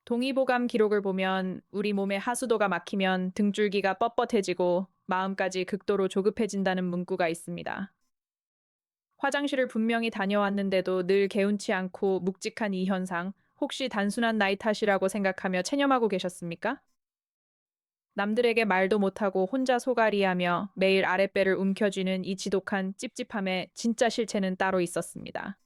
동의보감 기록을 보면 우리 몸의 하수도가 막히면 등줄기가 뻣뻣해지고 마음까지 극도로 조급해진다는 문구가 있습니다. 화장실을 분명히 다녀왔는데도 늘 개운치 않고 묵직한 이 현상, 혹시 단순한 나이 탓이라고 생각하며 체념하고 계셨습니까? 남들에게 말도 못하고 혼자 소갈이하며 매일 아랫배를 움켜쥐는 이 지독한 찝찝함의 진짜 실체는 따로 있었습니다.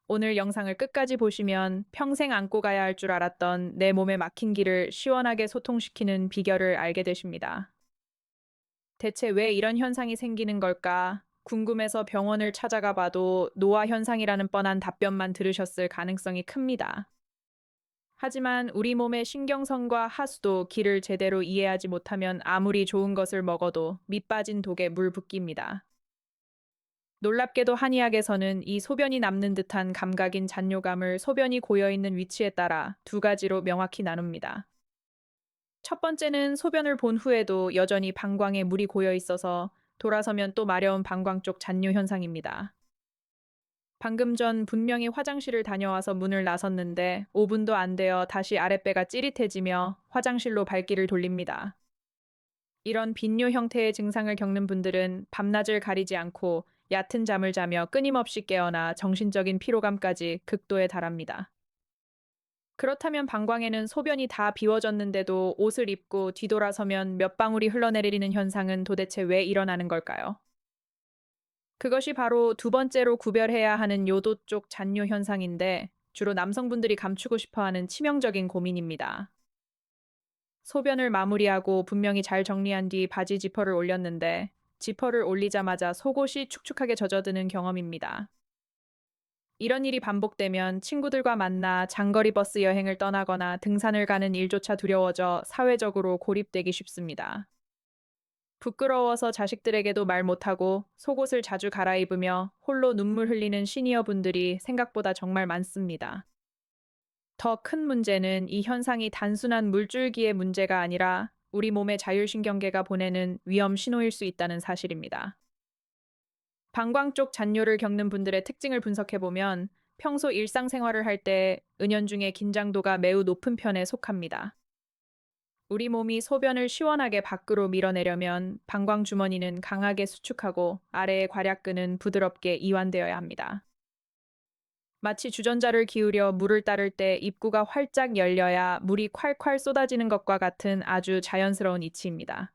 오늘 영상을 끝까지 보시면 평생 안고 가야 할 줄 알았던 내 몸에 막힌 길을 시원하게 소통시키는 비결을 알게 되십니다. 대체 왜 이런 현상이 생기는 걸까? 궁금해서 병원을 찾아가 봐도 노화 현상이라는 뻔한 답변만 들으셨을 가능성이 큽니다. 하지만 우리 몸의 신경성과 하수도 길을 제대로 이해하지 못하면 아무리 좋은 것을 먹어도 밑 빠진 독에 물 붓기입니다. 놀랍게도 한의학에서는 이 소변이 남는 듯한 감각인 잔뇨감을 소변이 고여있는 위치에 따라 두 가지로 명확히 나눕니다. 첫 번째는 소변을 본 후에도 여전히 방광에 물이 고여 있어서 돌아서면 또 마려운 방광 쪽 잔뇨 현상입니다. 방금 전 분명히 화장실을 다녀와서 문을 나섰는데 5분도 안 되어 다시 아랫배가 찌릿해지며 화장실로 발길을 돌립니다. 이런 빈뇨 형태의 증상을 겪는 분들은 밤낮을 가리지 않고 얕은 잠을 자며 끊임없이 깨어나 정신적인 피로감까지 극도에 달합니다. 그렇다면 방광에는 소변이 다 비워졌는데도 옷을 입고 뒤돌아서면 몇 방울이 흘러내리는 현상은 도대체 왜 일어나는 걸까요? 그것이 바로 두 번째로 구별해야 하는 요도 쪽 잔뇨 현상인데 주로 남성분들이 감추고 싶어 하는 치명적인 고민입니다. 소변을 마무리하고 분명히 잘 정리한 뒤 바지 지퍼를 올렸는데 지퍼를 올리자마자 속옷이 축축하게 젖어드는 경험입니다. 이런 일이 반복되면 친구들과 만나 장거리 버스 여행을 떠나거나 등산을 가는 일조차 두려워져 사회적으로 고립되기 쉽습니다. 부끄러워서 자식들에게도 말 못하고 속옷을 자주 갈아입으며 홀로 눈물 흘리는 시니어 분들이 생각보다 정말 많습니다. 더 큰 문제는 이 현상이 단순한 물줄기의 문제가 아니라 우리 몸의 자율신경계가 보내는 위험 신호일 수 있다는 사실입니다. 방광 쪽 잔뇨를 겪는 분들의 특징을 분석해보면 평소 일상생활을 할 때 은연중에 긴장도가 매우 높은 편에 속합니다. 우리 몸이 소변을 시원하게 밖으로 밀어내려면 방광 주머니는 강하게 수축하고 아래의 괄약근은 부드럽게 이완되어야 합니다. 마치 주전자를 기울여 물을 따를 때 입구가 활짝 열려야 물이 콸콸 쏟아지는 것과 같은 아주 자연스러운 이치입니다.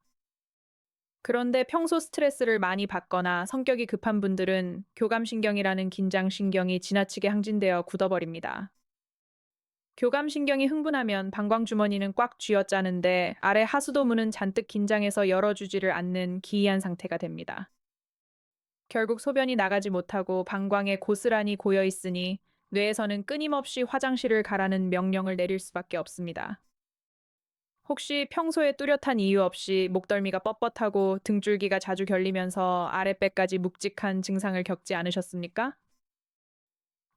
그런데 평소 스트레스를 많이 받거나 성격이 급한 분들은 교감신경이라는 긴장신경이 지나치게 항진되어 굳어버립니다. 교감신경이 흥분하면 방광주머니는 꽉 쥐어짜는데 아래 하수도문은 잔뜩 긴장해서 열어주지를 않는 기이한 상태가 됩니다. 결국 소변이 나가지 못하고 방광에 고스란히 고여 있으니 뇌에서는 끊임없이 화장실을 가라는 명령을 내릴 수밖에 없습니다. 혹시 평소에 뚜렷한 이유 없이 목덜미가 뻣뻣하고 등줄기가 자주 결리면서 아랫배까지 묵직한 증상을 겪지 않으셨습니까?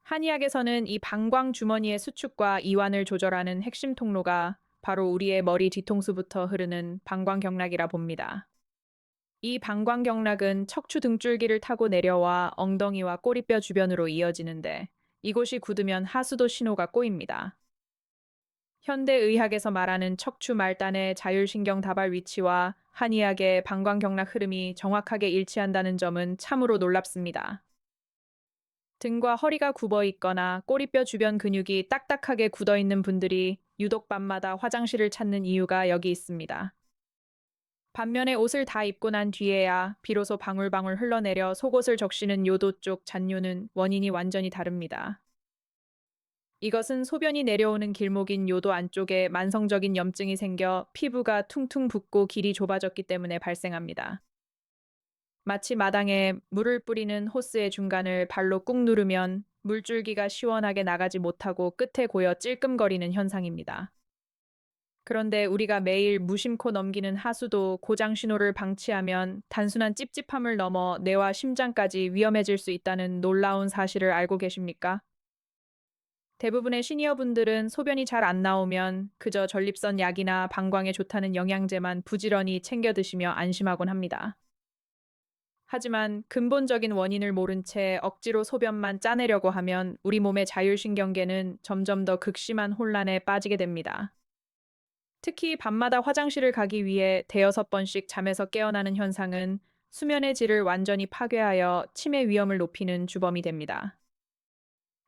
한의학에서는 이 방광 주머니의 수축과 이완을 조절하는 핵심 통로가 바로 우리의 머리 뒤통수부터 흐르는 방광경락이라 봅니다. 이 방광경락은 척추 등줄기를 타고 내려와 엉덩이와 꼬리뼈 주변으로 이어지는데 이곳이 굳으면 하수도 신호가 꼬입니다. 현대의학에서 말하는 척추 말단의 자율신경 다발 위치와 한의학의 방광경락 흐름이 정확하게 일치한다는 점은 참으로 놀랍습니다. 등과 허리가 굽어 있거나 꼬리뼈 주변 근육이 딱딱하게 굳어 있는 분들이 유독 밤마다 화장실을 찾는 이유가 여기 있습니다. 반면에 옷을 다 입고 난 뒤에야 비로소 방울방울 흘러내려 속옷을 적시는 요도 쪽 잔뇨는 원인이 완전히 다릅니다. 이것은 소변이 내려오는 길목인 요도 안쪽에 만성적인 염증이 생겨 피부가 퉁퉁 붓고 길이 좁아졌기 때문에 발생합니다. 마치 마당에 물을 뿌리는 호스의 중간을 발로 꾹 누르면 물줄기가 시원하게 나가지 못하고 끝에 고여 찔끔거리는 현상입니다. 그런데 우리가 매일 무심코 넘기는 하수도 고장 신호를 방치하면 단순한 찝찝함을 넘어 뇌와 심장까지 위험해질 수 있다는 놀라운 사실을 알고 계십니까? 대부분의 시니어분들은 소변이 잘 안 나오면 그저 전립선 약이나 방광에 좋다는 영양제만 부지런히 챙겨 드시며 안심하곤 합니다. 하지만 근본적인 원인을 모른 채 억지로 소변만 짜내려고 하면 우리 몸의 자율신경계는 점점 더 극심한 혼란에 빠지게 됩니다. 특히 밤마다 화장실을 가기 위해 대여섯 번씩 잠에서 깨어나는 현상은 수면의 질을 완전히 파괴하여 치매 위험을 높이는 주범이 됩니다.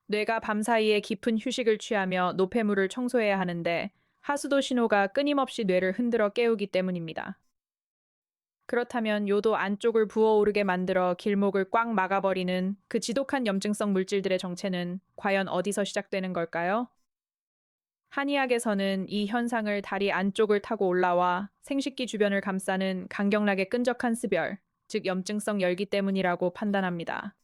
뇌가 밤사이에 깊은 휴식을 취하며 노폐물을 청소해야 하는데 하수도 신호가 끊임없이 뇌를 흔들어 깨우기 때문입니다. 그렇다면 요도 안쪽을 부어오르게 만들어 길목을 꽉 막아버리는 그 지독한 염증성 물질들의 정체는 과연 어디서 시작되는 걸까요? 한의학에서는 이 현상을 다리 안쪽을 타고 올라와 생식기 주변을 감싸는 간격나게 끈적한 습열, 즉 염증성 열기 때문이라고 판단합니다.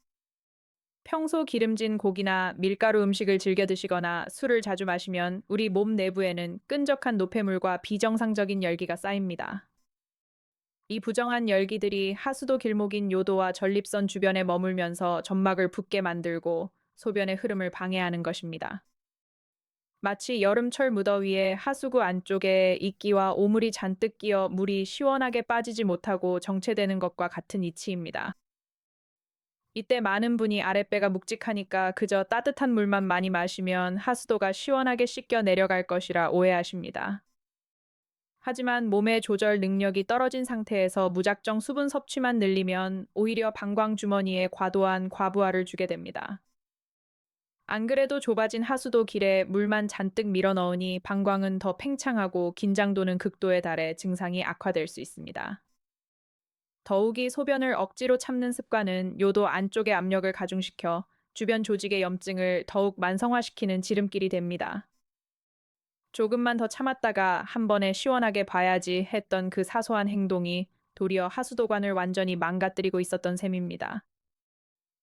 평소 기름진 고기나 밀가루 음식을 즐겨 드시거나 술을 자주 마시면 우리 몸 내부에는 끈적한 노폐물과 비정상적인 열기가 쌓입니다. 이 부정한 열기들이 하수도 길목인 요도와 전립선 주변에 머물면서 점막을 붓게 만들고 소변의 흐름을 방해하는 것입니다. 마치 여름철 무더위에 하수구 안쪽에 이끼와 오물이 잔뜩 끼어 물이 시원하게 빠지지 못하고 정체되는 것과 같은 이치입니다. 이때 많은 분이 아랫배가 묵직하니까 그저 따뜻한 물만 많이 마시면 하수도가 시원하게 씻겨 내려갈 것이라 오해하십니다. 하지만 몸의 조절 능력이 떨어진 상태에서 무작정 수분 섭취만 늘리면 오히려 방광 주머니에 과도한 과부하를 주게 됩니다. 안 그래도 좁아진 하수도 길에 물만 잔뜩 밀어 넣으니 방광은 더 팽창하고 긴장도는 극도에 달해 증상이 악화될 수 있습니다. 더욱이 소변을 억지로 참는 습관은 요도 안쪽의 압력을 가중시켜 주변 조직의 염증을 더욱 만성화시키는 지름길이 됩니다. 조금만 더 참았다가 한 번에 시원하게 봐야지 했던 그 사소한 행동이 도리어 하수도관을 완전히 망가뜨리고 있었던 셈입니다.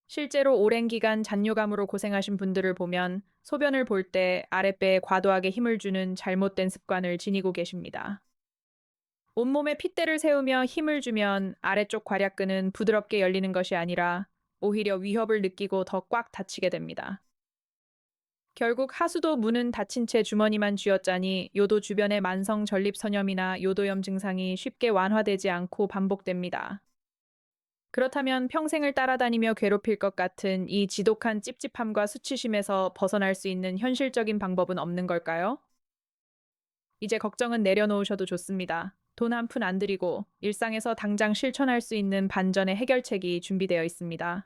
실제로 오랜 기간 잔뇨감으로 고생하신 분들을 보면 소변을 볼 때 아랫배에 과도하게 힘을 주는 잘못된 습관을 지니고 계십니다. 온몸에 핏대를 세우며 힘을 주면 아래쪽 괄약근은 부드럽게 열리는 것이 아니라 오히려 위협을 느끼고 더 꽉 닫히게 됩니다. 결국 하수도 문은 닫힌 채 주머니만 쥐어짜니 요도 주변의 만성 전립선염이나 요도염 증상이 쉽게 완화되지 않고 반복됩니다. 그렇다면 평생을 따라다니며 괴롭힐 것 같은 이 지독한 찝찝함과 수치심에서 벗어날 수 있는 현실적인 방법은 없는 걸까요? 이제 걱정은 내려놓으셔도 좋습니다. 돈 한 푼 안 들이고 일상에서 당장 실천할 수 있는 반전의 해결책이 준비되어 있습니다.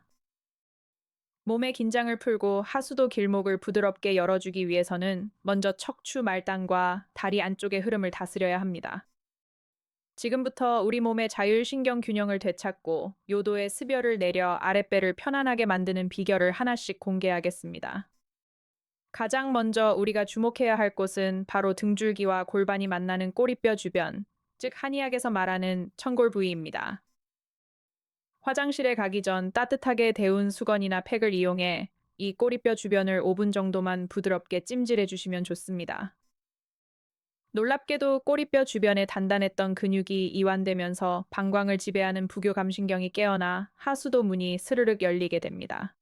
몸의 긴장을 풀고 하수도 길목을 부드럽게 열어주기 위해서는 먼저 척추 말단과 다리 안쪽의 흐름을 다스려야 합니다. 지금부터 우리 몸의 자율신경 균형을 되찾고 요도의 습열을 내려 아랫배를 편안하게 만드는 비결을 하나씩 공개하겠습니다. 가장 먼저 우리가 주목해야 할 곳은 바로 등줄기와 골반이 만나는 꼬리뼈 주변, 즉 한의학에서 말하는 천골 부위입니다. 화장실에 가기 전 따뜻하게 데운 수건이나 팩을 이용해 이 꼬리뼈 주변을 5분 정도만 부드럽게 찜질해 주시면 좋습니다. 놀랍게도 꼬리뼈 주변에 단단했던 근육이 이완되면서 방광을 지배하는 부교감신경이 깨어나 하수도 문이 스르륵 열리게 됩니다.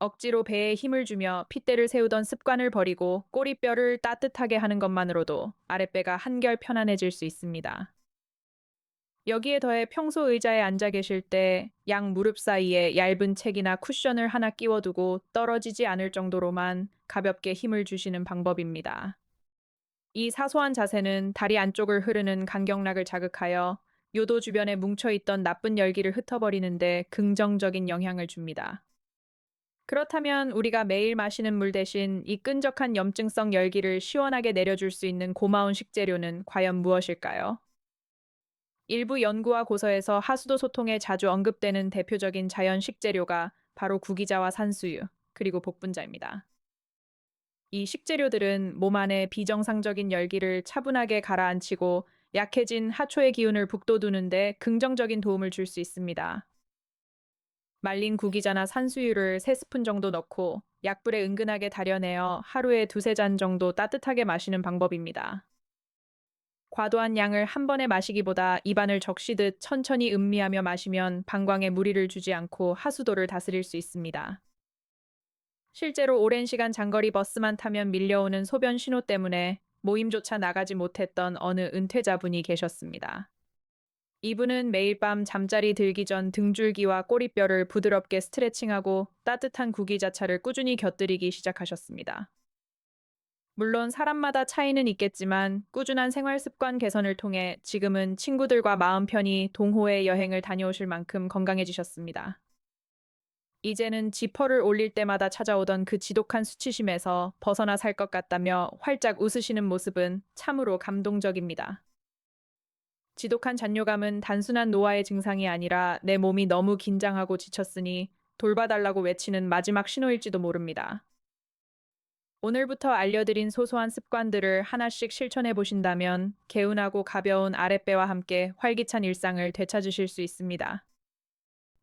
억지로 배에 힘을 주며 핏대를 세우던 습관을 버리고 꼬리뼈를 따뜻하게 하는 것만으로도 아랫배가 한결 편안해질 수 있습니다. 여기에 더해 평소 의자에 앉아 계실 때 양 무릎 사이에 얇은 책이나 쿠션을 하나 끼워두고 떨어지지 않을 정도로만 가볍게 힘을 주시는 방법입니다. 이 사소한 자세는 다리 안쪽을 흐르는 간격락을 자극하여 요도 주변에 뭉쳐있던 나쁜 열기를 흩어버리는데 긍정적인 영향을 줍니다. 그렇다면 우리가 매일 마시는 물 대신 이 끈적한 염증성 열기를 시원하게 내려줄 수 있는 고마운 식재료는 과연 무엇일까요? 일부 연구와 고서에서 하수도 소통에 자주 언급되는 대표적인 자연 식재료가 바로 구기자와 산수유, 그리고 복분자입니다. 이 식재료들은 몸 안의 비정상적인 열기를 차분하게 가라앉히고 약해진 하초의 기운을 북돋우는데 긍정적인 도움을 줄 수 있습니다. 말린 구기자나 산수유를 3스푼 정도 넣고 약불에 은근하게 달여내어 하루에 두세 잔 정도 따뜻하게 마시는 방법입니다. 과도한 양을 한 번에 마시기보다 입안을 적시듯 천천히 음미하며 마시면 방광에 무리를 주지 않고 하수도를 다스릴 수 있습니다. 실제로 오랜 시간 장거리 버스만 타면 밀려오는 소변 신호 때문에 모임조차 나가지 못했던 어느 은퇴자분이 계셨습니다. 이분은 매일 밤 잠자리 들기 전 등줄기와 꼬리뼈를 부드럽게 스트레칭하고 따뜻한 구기자차를 꾸준히 곁들이기 시작하셨습니다. 물론 사람마다 차이는 있겠지만 꾸준한 생활 습관 개선을 통해 지금은 친구들과 마음 편히 동호회 여행을 다녀오실 만큼 건강해지셨습니다. 이제는 지퍼를 올릴 때마다 찾아오던 그 지독한 수치심에서 벗어나 살 것 같다며 활짝 웃으시는 모습은 참으로 감동적입니다. 지독한 잔뇨감은 단순한 노화의 증상이 아니라 내 몸이 너무 긴장하고 지쳤으니 돌봐달라고 외치는 마지막 신호일지도 모릅니다. 오늘부터 알려드린 소소한 습관들을 하나씩 실천해 보신다면 개운하고 가벼운 아랫배와 함께 활기찬 일상을 되찾으실 수 있습니다.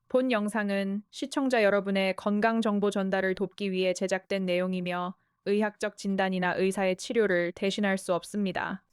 본 영상은 시청자 여러분의 건강 정보 전달을 돕기 위해 제작된 내용이며 의학적 진단이나 의사의 치료를 대신할 수 없습니다.